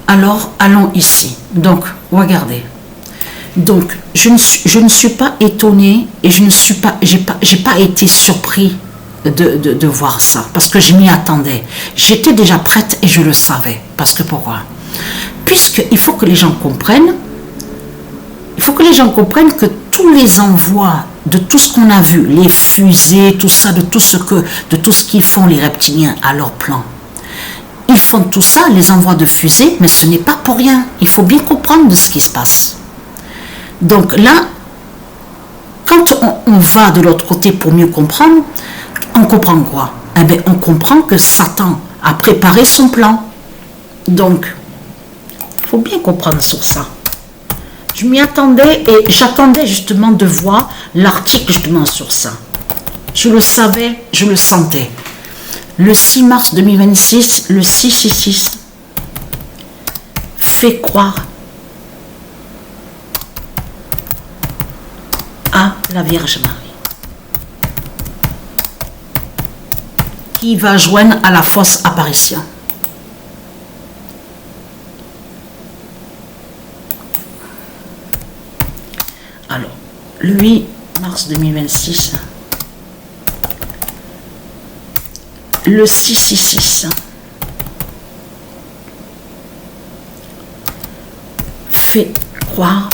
Alors, allons ici. Donc, regardez. Donc, je ne suis pas étonnée et j'ai pas été surpris de voir ça, parce que je m'y attendais. J'étais déjà prête et je le savais. Parce que pourquoi? Puisqu'il faut que les gens comprennent, que tous les envois de tout ce qu'on a vu, les fusées, tout ça, de tout ce qu'ils font les reptiliens à leur plan, ils font tout ça, les envois de fusées, mais ce n'est pas pour rien. Il faut bien comprendre de ce qui se passe. Donc là, quand on va de l'autre côté pour mieux comprendre, on comprend quoi? Eh bien, on comprend que Satan a préparé son plan. Donc, il faut bien comprendre sur ça. Je m'y attendais et j'attendais justement de voir l'article justement sur ça. Je le savais, je le sentais. Le 6 mars 2026, le 666 fait croire à la Vierge Marie, qui va joindre à la fausse apparition. Alors, le 8 mars 2026, le 666 fait croire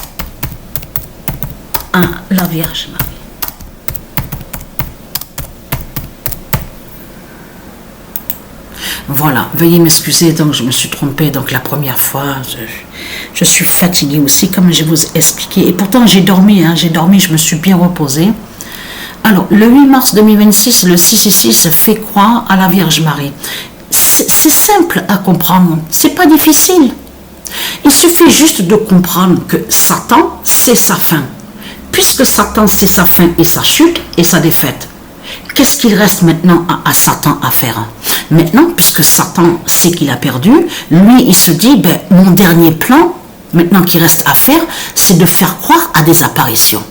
à la Vierge Marie. Voilà, veuillez m'excuser, donc je me suis trompée, donc la première fois, je suis fatiguée aussi, comme je vous ai expliqué, et pourtant j'ai dormi, je me suis bien reposée. Alors, le 8 mars 2026, le 666 fait croire à la Vierge Marie. C'est simple à comprendre, c'est pas difficile. Il suffit juste de comprendre que Satan, c'est sa fin. Puisque Satan, c'est sa fin et sa chute et sa défaite, qu'est-ce qu'il reste maintenant à Satan à faire? Maintenant, puisque Satan sait qu'il a perdu, lui, il se dit, ben, mon dernier plan, maintenant qu'il reste à faire, c'est de faire croire à des apparitions.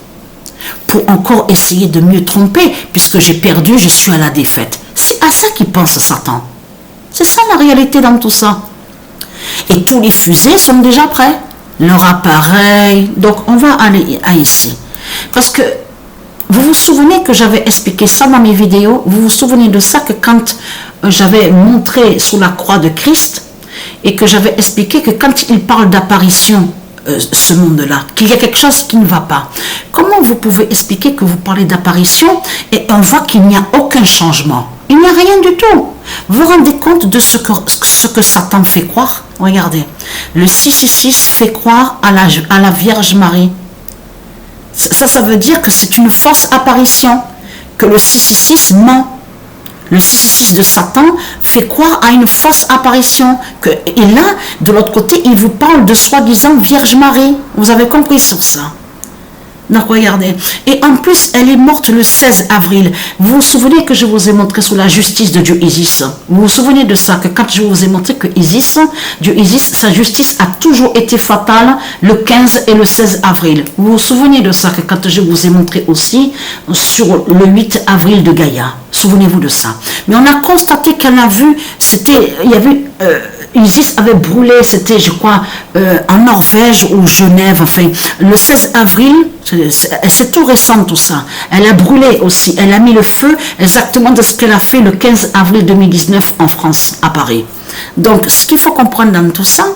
Pour encore essayer de mieux tromper, puisque j'ai perdu, je suis à la défaite. C'est à ça qu'il pense Satan. C'est ça la réalité dans tout ça. Et tous les fusées sont déjà prêts. Leur appareil. Donc, on va aller à ici. Parce que vous vous souvenez que j'avais expliqué ça dans mes vidéos? Vous vous souvenez de ça que quand j'avais montré sous la croix de Christ et que j'avais expliqué que quand il parle d'apparition, ce monde-là, qu'il y a quelque chose qui ne va pas. Comment vous pouvez expliquer que vous parlez d'apparition et on voit qu'il n'y a aucun changement? Il n'y a rien du tout. Vous vous rendez compte de ce que Satan fait croire? Regardez, le 666 fait croire à la Vierge Marie. Ça veut dire que c'est une fausse apparition, que le 666 ment. Le 666 de Satan fait croire à une fausse apparition. Et là, de l'autre côté, il vous parle de soi-disant Vierge Marie. Vous avez compris sur ça? Donc regardez. Et en plus, elle est morte le 16 avril. Vous vous souvenez que je vous ai montré sous la justice de Dieu Isis? Vous vous souvenez de ça? Que quand je vous ai montré que Dieu Isis, sa justice a toujours été fatale le 15 et le 16 avril. Vous vous souvenez de ça? Que quand je vous ai montré aussi sur le 8 avril de Gaïa. Souvenez-vous de ça. Mais on a constaté qu'elle a vu, il y avait... Isis avait brûlé, c'était je crois en Norvège ou Genève, enfin le 16 avril, c'est tout récent tout ça. Elle a brûlé aussi, elle a mis le feu exactement de ce qu'elle a fait le 15 avril 2019 en France, à Paris. Donc ce qu'il faut comprendre dans tout ça,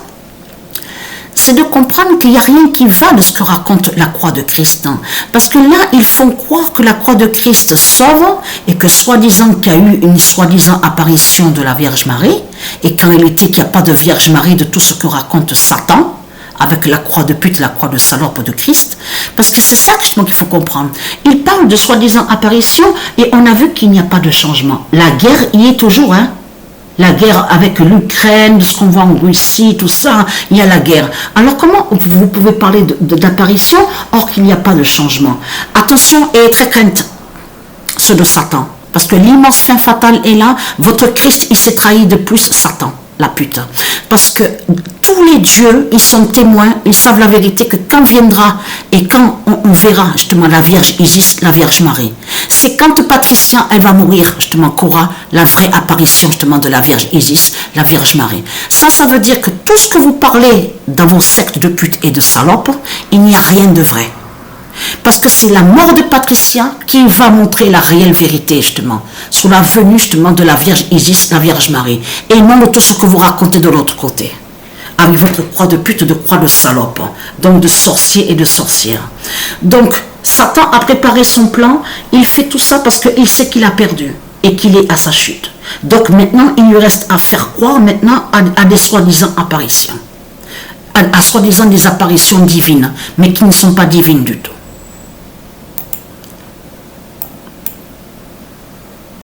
c'est de comprendre qu'il n'y a rien qui va de ce que raconte la croix de Christ. Parce que là, ils font croire que la croix de Christ sauve et que soi-disant qu'il y a eu une soi-disant apparition de la Vierge Marie et qu'en réalité qu'il n'y a pas de Vierge Marie de tout ce que raconte Satan avec la croix de pute, la croix de salope de Christ. Parce que c'est ça qu'il faut comprendre. Ils parlent de soi-disant apparition et on a vu qu'il n'y a pas de changement. La guerre y est toujours, hein. La guerre avec l'Ukraine, ce qu'on voit en Russie, tout ça, il y a la guerre. Alors comment vous pouvez parler d'apparition or qu'il n'y a pas de changement? Attention et très crainte, ceux de Satan. Parce que l'immense fin fatale est là, votre Christ, il s'est trahi de plus Satan, la pute. Parce que tous tous les dieux, ils sont témoins, ils savent la vérité que quand viendra et quand on verra justement la Vierge Isis, la Vierge Marie, c'est quand Patricia, elle va mourir justement qu'aura la vraie apparition justement de la Vierge Isis, la Vierge Marie. Ça veut dire que tout ce que vous parlez dans vos sectes de putes et de salopes, il n'y a rien de vrai. Parce que c'est la mort de Patricia qui va montrer la réelle vérité justement, sur la venue justement de la Vierge Isis, la Vierge Marie, et non de tout ce que vous racontez de l'autre côté. Avec votre croix de pute, de croix de salope, donc de sorcier et de sorcière. Donc, Satan a préparé son plan, il fait tout ça parce qu'il sait qu'il a perdu et qu'il est à sa chute. Donc maintenant, il lui reste à faire croire maintenant à des soi-disant apparitions. À soi-disant des apparitions divines, mais qui ne sont pas divines du tout.